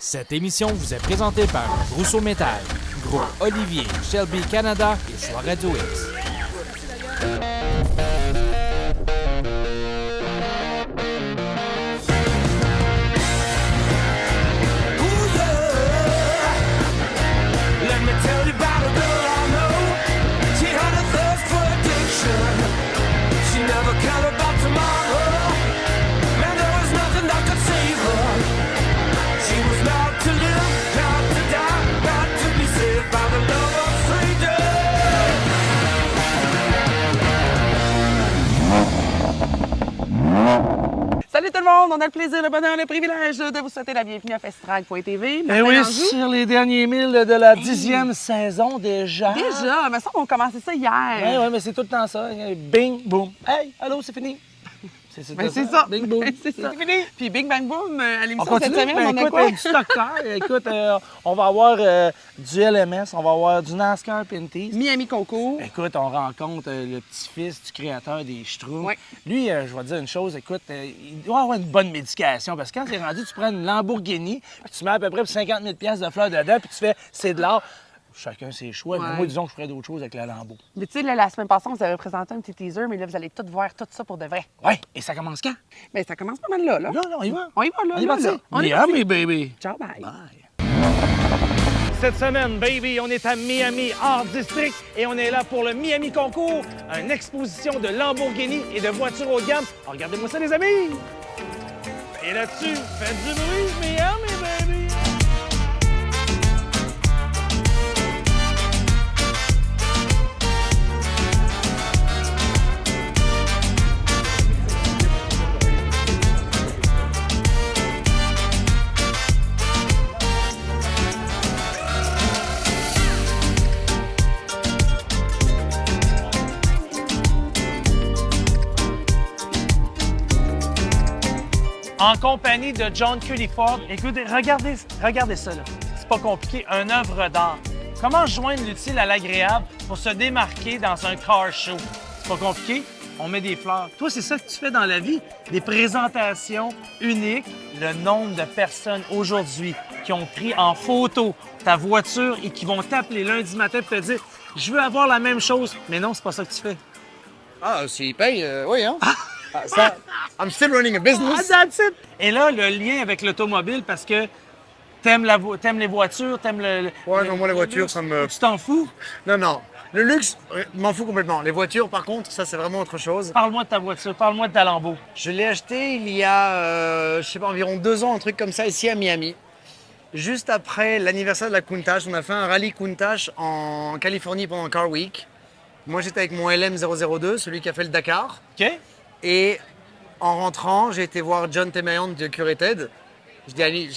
Cette émission vous est présentée par Grosso Métal, Groupe Olivier, Shelby Canada et Choix Radio X. Salut tout le monde, on a le plaisir, le bonheur, le privilège de vous souhaiter la bienvenue à Festrag.tv. Eh oui, sur les derniers milles de la 10e saison déjà. Déjà, mais ça, on a commencé ça hier. Oui, mais c'est tout le temps ça. Bing, boom. Hey, allô, c'est fini. C'est ça. Bing, boom. C'est ça. C'est fini. Puis Bing Bang Boom, à On l'émission continue. cette semaine, on a Écoute, quoi? du stock-car. Écoute, on va avoir du LMS, on va avoir du NASCAR Pinties. Miami Concours. Écoute, on rencontre le petit-fils du créateur des Schtroumpfs. Ouais. Lui, je vais te dire une chose, écoute, il doit avoir une bonne médication parce que quand c'est rendu, tu prends une Lamborghini, puis tu mets à peu près 50 000 de fleurs dedans, puis tu fais « c'est de l'art ». Chacun ses choix. Ouais. Mais moi, disons que je ferais d'autres choses avec la Lambo. Mais tu sais, là, la semaine passée, on vous avait présenté un petit teaser, mais là, vous allez tout voir tout ça pour de vrai. Oui, et ça commence quand? Mais ça commence pas mal là, là. Là, on y va. On y va, là. On y va, là, tu là. sais. On y va. Miami, baby. Ciao, bye. Bye. Cette semaine, baby, on est à Miami Art District et on est là pour le Miami Concours, une exposition de Lamborghini et de voitures haut de gamme. Alors, regardez-moi ça, les amis! Et là-dessus, faites du bruit, Miami, baby! En compagnie de John Culliford. Écoutez, regardez ça, là. C'est pas compliqué, une œuvre d'art. Comment joindre l'utile à l'agréable pour se démarquer dans un car show? C'est pas compliqué, on met des fleurs. Toi, c'est ça que tu fais dans la vie, des présentations uniques. Le nombre de personnes aujourd'hui qui ont pris en photo ta voiture et qui vont t'appeler lundi matin pour te dire « Je veux avoir la même chose », mais non, c'est pas ça que tu fais. Ah, s'il paye, oui, hein? Ça, I'm still running a business. That's it. Et là, le lien avec l'automobile, parce que t'aimes les voitures, t'aimes le... Ouais, le- non, moi, les le voitures, luxe. ça me- Tu t'en fous? Non, non. Le luxe, m'en fous complètement. Les voitures, par contre, ça, c'est vraiment autre chose. Parle-moi de ta voiture, parle-moi de ta Lambo. Je l'ai acheté il y a, je sais pas, environ 2 ans, un truc comme ça, ici à Miami. Juste après l'anniversaire de la Countach, on a fait un rallye Countach en Californie pendant Car Week. Moi, j'étais avec mon LM002, celui qui a fait le Dakar. OK? Et en rentrant, j'ai été voir John Temeyan de Curated. Je dis, allez,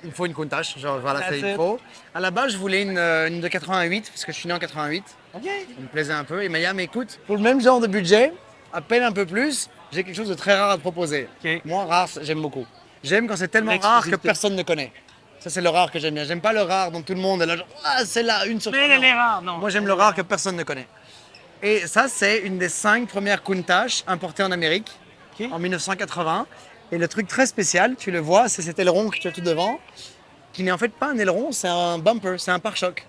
il me faut une Countach, genre voilà, That's c'est il it. faut. À la base, je voulais une de 88, parce que je suis né en 88. OK. Ça me plaisait un peu. Et il m'a dit, ah, mais écoute, pour le même genre de budget, à peine un peu plus, j'ai quelque chose de très rare à te proposer. OK. Moi, rare, j'aime beaucoup. J'aime quand c'est tellement rare que L'exclusivité. personne ne connaît. Ça, c'est le rare que j'aime bien. J'aime pas le rare dont tout le monde est là, genre, ah, c'est là, une sur Mais elle est rare, non. Moi, j'aime le rare que personne ne connaît. Et ça, c'est une des 5 premières Countach importées en Amérique OK. en 1980. Et le truc très spécial, tu le vois, c'est cet aileron que tu as tout devant, qui n'est en fait pas un aileron, c'est un bumper, c'est un pare-choc.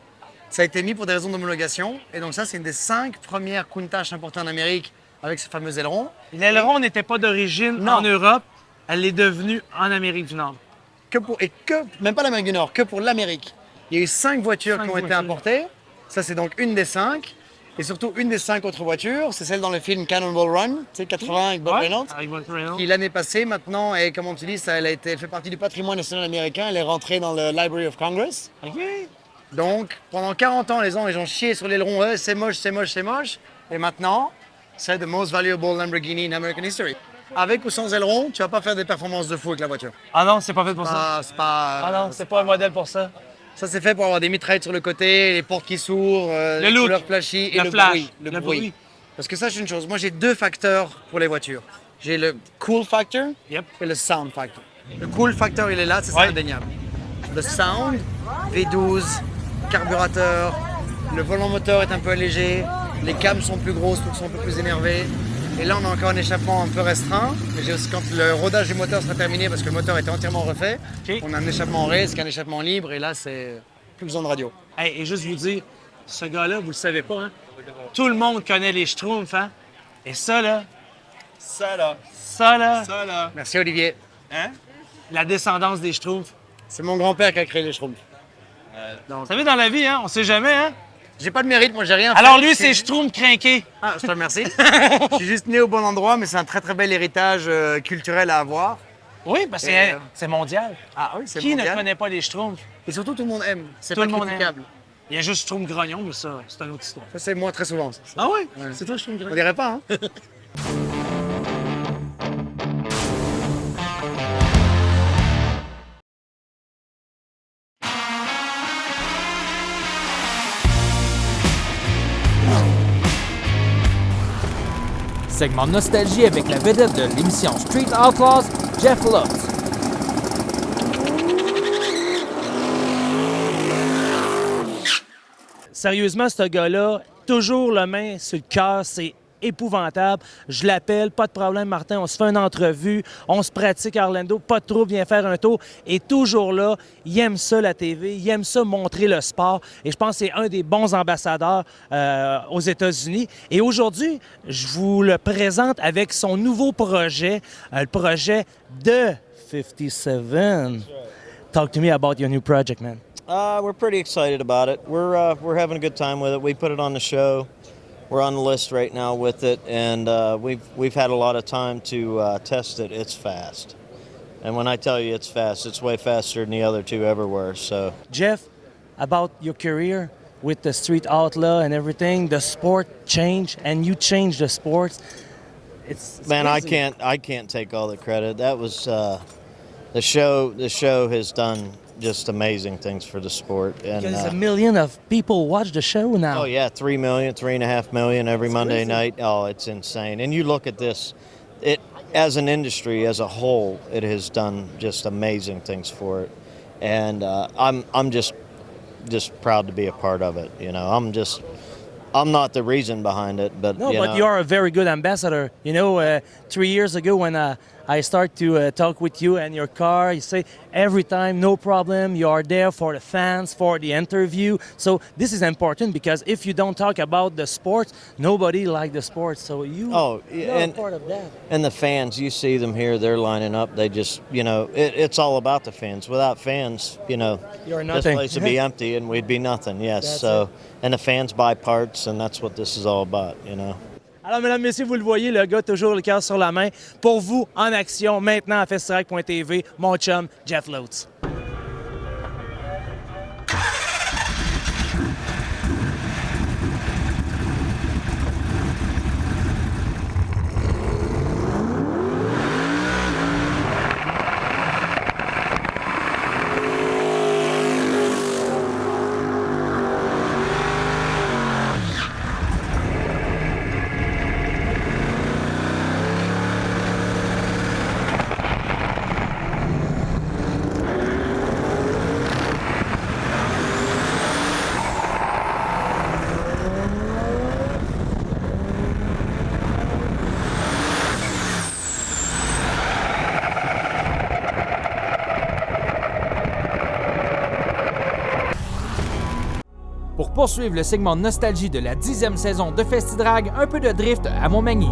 Ça a été mis pour des raisons d'homologation. Et donc ça, c'est une des 5 premières Countach importées en Amérique avec ce fameux aileron. L'aileron n'était pas d'origine Non. en Europe. Elle est devenue en Amérique du Nord. Même pas l'Amérique du Nord, que pour l'Amérique. Il y a eu 5 voitures 5 qui ont été voitures. importées. Ça, c'est donc une des 5. Et surtout, une des 5 autres voitures, c'est celle dans le film Cannonball Run, tu sais, 80 avec Bob Reynolds. Avec Bob Reynolds. Qui l'année passée maintenant, et comme tu dis, elle fait partie du patrimoine national américain, elle est rentrée dans le Library of Congress. OK. Donc pendant 40 ans, les gens chiaient sur l'aileron, c'est moche, c'est moche, c'est moche. Et maintenant, c'est the most valuable Lamborghini in American history. Avec ou sans aileron, tu vas pas faire des performances de fou avec la voiture. Ah non, c'est pas fait pour ça. Ah, c'est pas... Ah non, c'est pas un modèle pour ça. Ça, c'est fait pour avoir des mitraillettes sur le côté, les portes qui s'ouvrent, les look, couleurs flashy et le le flash, bruit. le bruit. Parce que sache une chose, moi j'ai 2 facteurs pour les voitures. J'ai le cool factor Yep. et le sound factor. Le cool factor, il est là, c'est Ouais. indéniable. Le sound, V12, carburateur, le volant moteur est un peu allégé, les cams sont plus grosses, donc sont un peu plus énervés. Et là, on a encore un échappement un peu restreint. Mais j'ai aussi, quand le rodage du moteur sera terminé, parce que le moteur était entièrement refait, OK. on a un échappement en race, un échappement libre, et là, c'est plus besoin de radio. Hey, et juste vous dire, ce gars-là, vous le savez pas, hein? Tout le monde connaît les Schtroumpfs, hein? Et ça, là, Ça là, ça, là, Merci, Olivier. hein? la descendance des Schtroumpfs. C'est mon grand-père qui a créé les Schtroumpfs. Vous savez, dans la vie, hein, on sait jamais, hein? J'ai pas de mérite, moi, j'ai rien fait. Alors lui, Je c'est suis- Schtroumpf crinqué. Ah, je te remercie. Je suis juste né au bon endroit, mais c'est un très très bel héritage culturel à avoir. Oui, parce que Et, c'est mondial. Ah oui, c'est Qui mondial. ne connaît pas les Schtroumpfs? Et surtout, tout le monde aime. C'est Tout pas le monde aime. critiquable. Il y a juste Schtroumpf grognon, mais ça, c'est une autre histoire. Ça, c'est moi très souvent. ça. Ah oui? Ouais. C'est toi, Schtroumpf On grognon? dirait pas, hein? Segment nostalgie avec la vedette de l'émission Street Outlaws, Jeff Lutz. Sérieusement, ce gars-là, toujours la main sur le cœur, c'est épouvantable. Je l'appelle, pas de problème, Martin, on se fait une entrevue, on se pratique à Orlando, pas de trouble, viens faire un tour. Et toujours là, il aime ça, la TV, il aime ça, montrer le sport. Et je pense que c'est un des bons ambassadeurs aux États-Unis. Et aujourd'hui, je vous le présente avec son nouveau projet, le projet de 57. Talk to me about your new project, man. We're pretty excited about it. We're having a good time with it. We put it on the show. We're on the list right now with it, and we've had a lot of time to test it. It's fast, and when I tell you it's fast, it's way faster than the other two ever were. So Jeff, about your career with the Street Outlaw and everything, the sport changed, and you changed the sports. It's man, crazy. I can't take all the credit. That was the show. The show has done just amazing things for the sport, and Because a million of people watch the show now. oh yeah, 3 million, 3.5 million every Monday crazy. night. Oh, it's insane. And you look at this, it as an industry as a whole, it has done just amazing things for it. And I'm just proud to be a part of it. You know, I'm not the reason behind it, but No, you but know, you are a very good ambassador. You know, 3 years ago when I start to talk with you and your car, you say every time, no problem, you are there for the fans, for the interview. So this is important because if you don't talk about the sports, nobody like the sports. So you're and part of that. and the fans, you see them here, they're lining up. They just, you know, it's all about the fans. Without fans, you know, You're this nothing. place would be empty and we'd be nothing. Yes. That's So, and the fans buy parts, and that's what this is all about. You know. Alors, mesdames, messieurs, vous le voyez, le gars toujours le cœur sur la main. Pour vous, en action, maintenant à festival.tv, mon chum, Jeff Lutz. Pour poursuivre le segment nostalgie de la 10e saison de Festidrag, un peu de drift à Montmagny.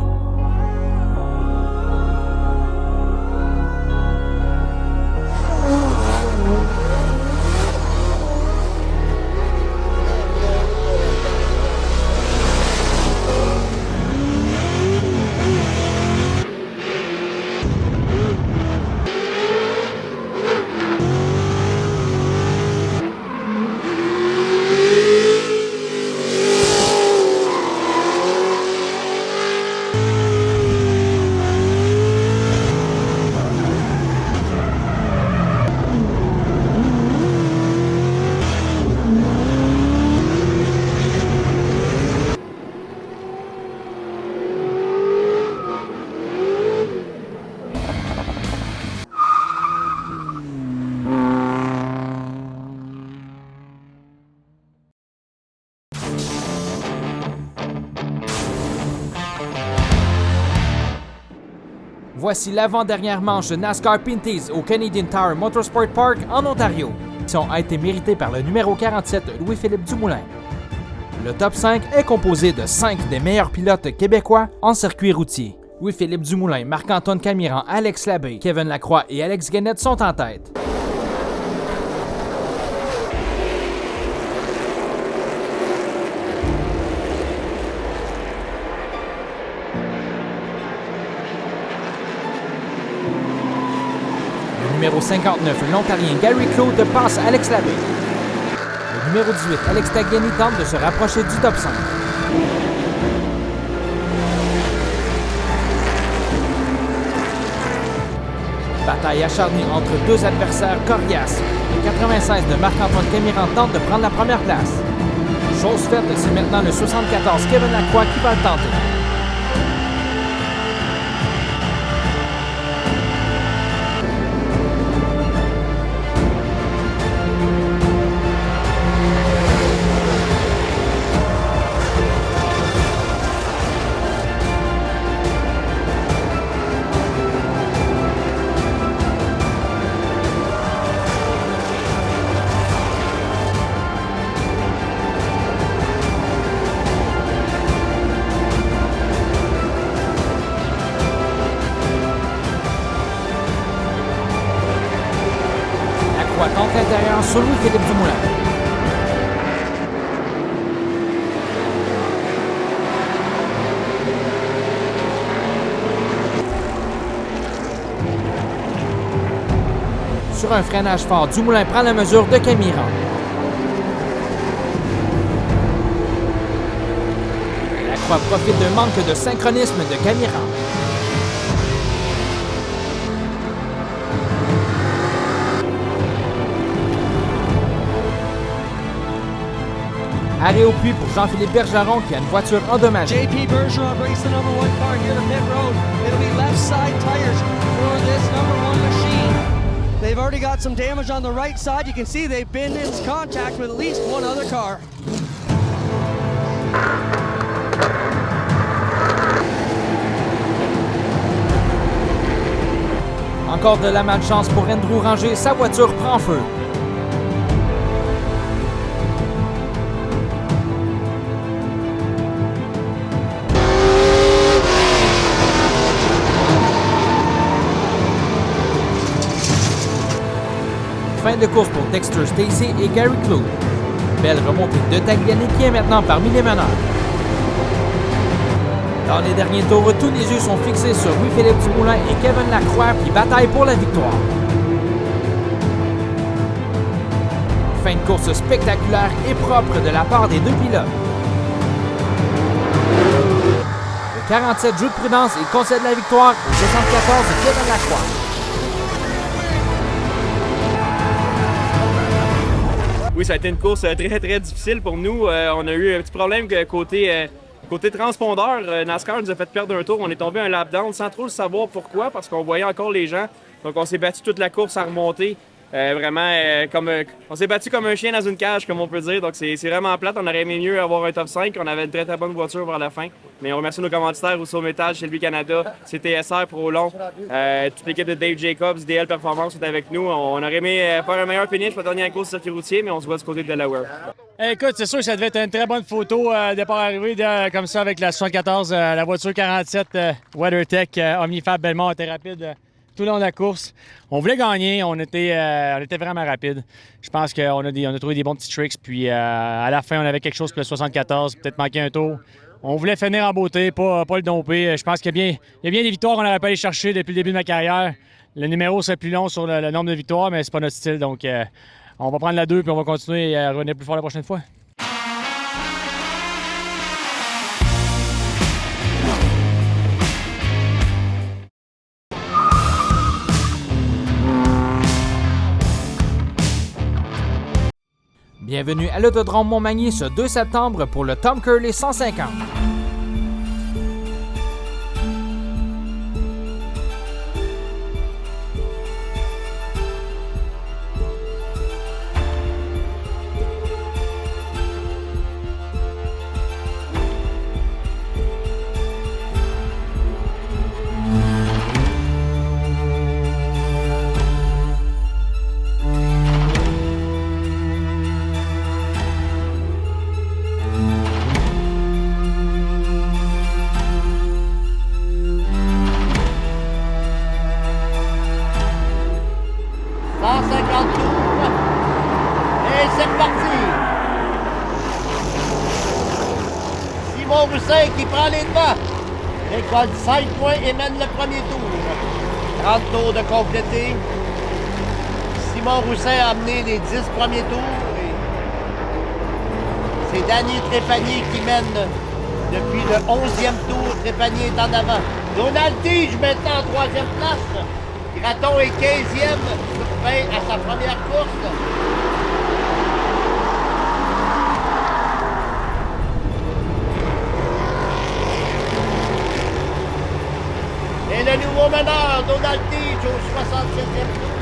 Voici l'avant-dernière manche de NASCAR Pinties au Canadian Tire Motorsport Park en Ontario. L'élection a été méritée par le numéro 47, Louis-Philippe Dumoulin. Le top 5 est composé de 5 des meilleurs pilotes québécois en circuit routier. Louis-Philippe Dumoulin, Marc-Antoine Camiran, Alex Labbé, Kevin Lacroix et Alex Guenette sont en tête. Le numéro 59, l'Ontarien Gary Claude passe Alex Labbé. Le numéro 18, Alex Tagliani tente de se rapprocher du top 5. Bataille acharnée entre deux adversaires coriaces. Le 96 de Marc-Antoine Camiran tente de prendre la première place. Chose faite, c'est maintenant le 74 Kevin Lacroix qui va le tenter. Tente l'intérieur sur Louis-Philippe Dumoulin. Sur un freinage fort, Dumoulin prend la mesure de Camiran. Lacroix profite d'un manque de synchronisme de Camiran. Arrêt au puits pour Jean-Philippe Bergeron qui a une voiture endommagée. JP Bergeron brings the number 1 car here to pit road. It'll be left side tires for this number 1 machine. They've already got some damage on the right side. You can see they've been in contact with at least one other car. Encore de la malchance pour Andrew Ranger, sa voiture prend feu. Fin de course pour Dexter Stacy et Gary Claude. Belle remontée de Tagliani qui est maintenant parmi les meneurs. Dans les derniers tours, tous les yeux sont fixés sur Louis-Philippe Dumoulin et Kevin Lacroix qui bataillent pour la victoire. Fin de course spectaculaire et propre de la part des deux pilotes. Le 47 joue de prudence et concède la victoire au 74 de Kevin Lacroix. Oui, ça a été une course très difficile pour nous. On a eu un petit problème côté transpondeur. NASCAR nous a fait perdre un tour. On est tombé un lap down sans trop le savoir pourquoi, parce qu'on voyait encore les gens. Donc on s'est battu toute la course à remonter. On s'est battu comme un chien dans une cage, comme on peut dire. Donc c'est vraiment plate. On aurait aimé mieux avoir un top 5. On avait une très bonne voiture vers la fin. Mais on remercie nos commanditaires Rousseau Métal, Shelby Canada, CTSR, Prolong, toute l'équipe de Dave Jacobs, DL Performance est avec nous. On aurait aimé faire un meilleur finish pour la dernière course sur circuit routier, mais on se voit du côté de Delaware. Écoute, c'est sûr que ça devait être une très bonne photo départ-arrivée comme ça avec la 74, la voiture 47 WeatherTech Omnifab Belmont était rapide tout le long de la course. On voulait gagner, on était vraiment rapide. Je pense qu'on a trouvé des bons petits tricks, puis à la fin, on avait quelque chose pour le 74, peut-être manqué un tour. On voulait finir en beauté, pas le domper. Je pense qu'il y a bien des victoires qu'on n'aurait pas allé chercher depuis le début de ma carrière. Le numéro serait plus long sur le nombre de victoires, mais c'est pas notre style, donc on va prendre la 2 puis on va continuer à revenir plus fort la prochaine fois. Bienvenue à l'Autodrome Montmagny ce 2 septembre pour le Tom Curley 150. 150 tours. Et c'est reparti. Simon Roussin qui prend les devants. Récolte 5 points et mène le premier tour. 30 tours de complété. Simon Roussin a amené les 10 premiers tours. Et c'est Danny Trépanier qui mène depuis le 11e tour. Trépanier est en avant. Donald Tige maintenant en 3e place. Graton est 15e, Surpin à sa première course. Et le nouveau meneur, Donald Tige, au 67e tour.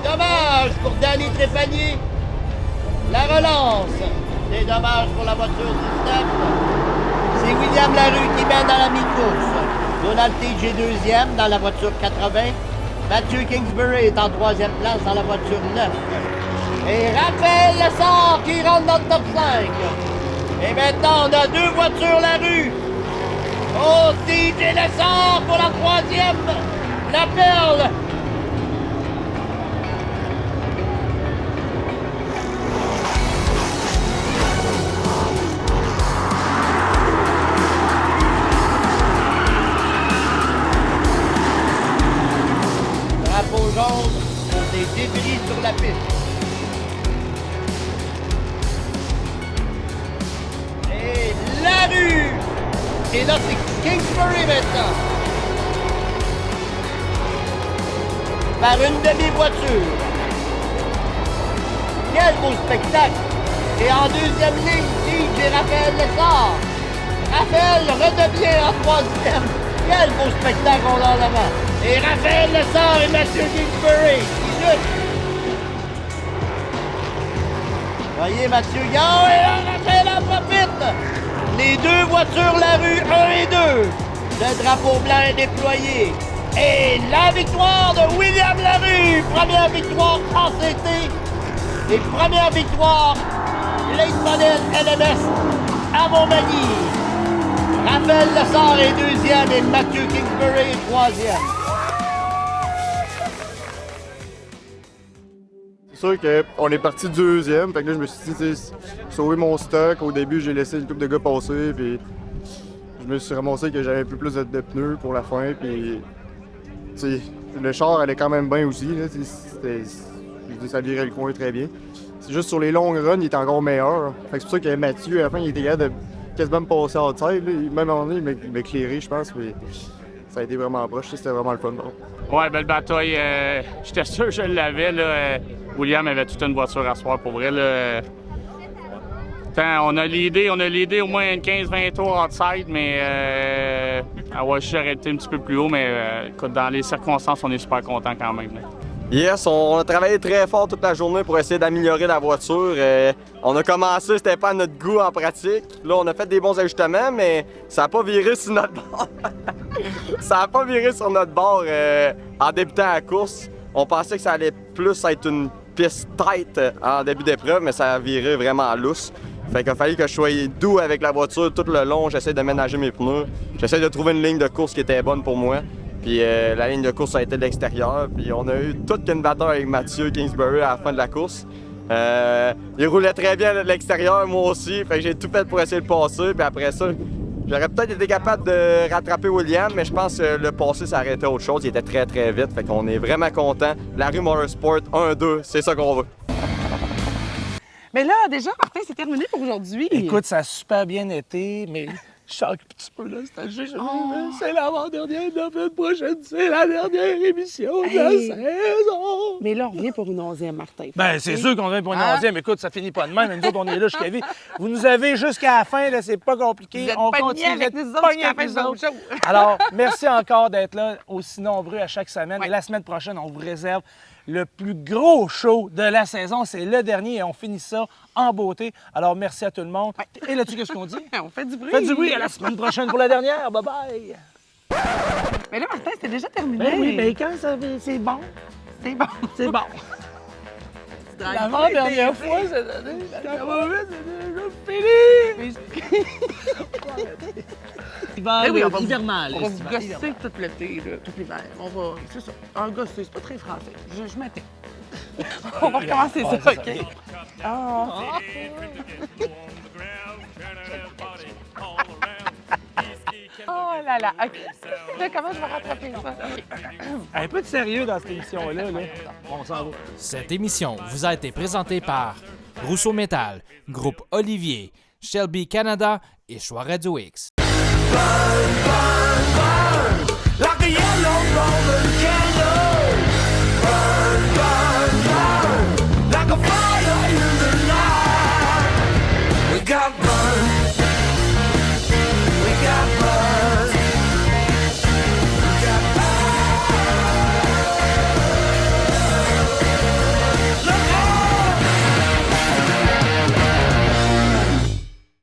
Dommage pour Danny Trépanier. La relance. C'est dommage pour la voiture 19. C'est William Larue qui mène dans la mi-course. Donald Tige est 2e dans la voiture 80. Mathieu Kingsbury est en 3e place dans la voiture 9. Et Raphaël Lessard qui rentre dans le top 5. Et maintenant, on a 2 voitures Larue. Oh, Tige et Lessard pour la 3e. La perle. Drapeau jaune pour des débris sur la piste. Et Larue! Et là, c'est Kingsbury maintenant. Par une demi-voiture. Quel beau spectacle! Et en 2e ligne, Tige et Raphaël Lessard. Raphaël redevient en 3e. Quel beau spectacle on a en avant. Et Raphaël Lessard et Mathieu Kingsbury qui luttent. Voyez Mathieu Gard et là, Raphaël en profite. Les 2 voitures Larue, 1 et 2. Le drapeau blanc est déployé. Et la victoire de William Larue. Première victoire en CT. Et première victoire Late Model LMS à Montmagny. Raphaël Lessard est 2e et Mathieu Kingsbury est 3e. C'est sûr qu'on est parti 2e, fait que là je me suis dit, sauver mon stock. Au début, j'ai laissé une couple de gars passer, puis je me suis ramassé que j'avais plus de pneus pour la fin, puis le char allait quand même bien aussi, là, ça virait le coin très bien. C'est juste sur les longues runs, il était encore meilleur. Fait que c'est pour ça que Mathieu, à la fin, il était capable de quasiment me passer outside, là. Même à un moment donné, il m'a éclairé, je pense, puis ça a été vraiment proche, c'était vraiment le fun. Ouais, belle bataille. J'étais sûr que je l'avais. William avait toute une voiture à soir pour vrai. Là. On a l'idée au moins 15-20 tours outside, mais ouais, j'aurais été un petit peu plus haut, mais écoute, dans les circonstances, on est super content quand même. Là. Yes, on a travaillé très fort toute la journée pour essayer d'améliorer la voiture. On a commencé, c'était pas à notre goût en pratique. Là, on a fait des bons ajustements, mais ça n'a pas viré sur notre bord. Ça n'a pas viré sur notre bord en débutant la course. On pensait que ça allait plus être une piste tight en début d'épreuve, mais ça a viré vraiment lousse. Fait qu'il a fallu que je sois doux avec la voiture tout le long. J'essaie de ménager mes pneus. J'essaie de trouver une ligne de course qui était bonne pour moi. Puis la ligne de course a été de l'extérieur. Puis on a eu toute une bataille avec Mathieu Kingsbury à la fin de la course. Il roulait très bien de l'extérieur, moi aussi. Fait que j'ai tout fait pour essayer de passer. Puis après ça, j'aurais peut-être été capable de rattraper William, mais je pense que le passé, ça arrêtait autre chose. Il était très, très vite. Fait qu'on est vraiment content. Larue Motorsport 1-2, c'est ça qu'on veut. Mais là, déjà, Martin, c'est terminé pour aujourd'hui. Écoute, ça a super bien été, mais je sens un petit peu nostalgique. C'est l'avant-dernière, la semaine prochaine, c'est la dernière émission de la saison. Mais là, on revient pour une 11e, Martin. Ben, c'est sûr qu'on revient pour une 11e. Écoute, ça finit pas de même. Nous autres, on est là jusqu'à vie. Vous nous avez jusqu'à la fin, là, c'est pas compliqué. Vous êtes on pognés continue avec d'être nous autres pognés jusqu'à la avec fin nous du autres. show. Alors, merci encore d'être là, aussi nombreux à chaque semaine. Ouais. Et la semaine prochaine, on vous réserve le plus gros show de la saison. C'est le dernier et on finit ça en beauté. Alors, merci à tout le monde. Ouais. Et là-dessus, qu'est-ce qu'on dit? On fait du bruit. Faites du bruit. À la semaine prochaine pour la dernière. Bye-bye. Mais là, Martin, c'était déjà terminé. Ben oui, mais quand ça c'est bon. C'est bon. C'est bon. L'avant-dernière fois, cette année, la mauvaise, c'est déjà fini. Ben oui, on va hivernal. On va vous gosser tout l'été, là, tout l'hiver. On va... C'est ça. Un gosser, c'est pas très français. Je m'attends. On va recommencer ça, OK? Oh. Oh là là, OK. Là, comment je vais rattraper ça? OK. Un peu de sérieux dans cette émission-là. Là. On s'en va. Cette émission vous a été présentée par Rousseau Métal, Groupe Olivier, Shelby Canada et Choix Radio X. Like a yellow Roman cat.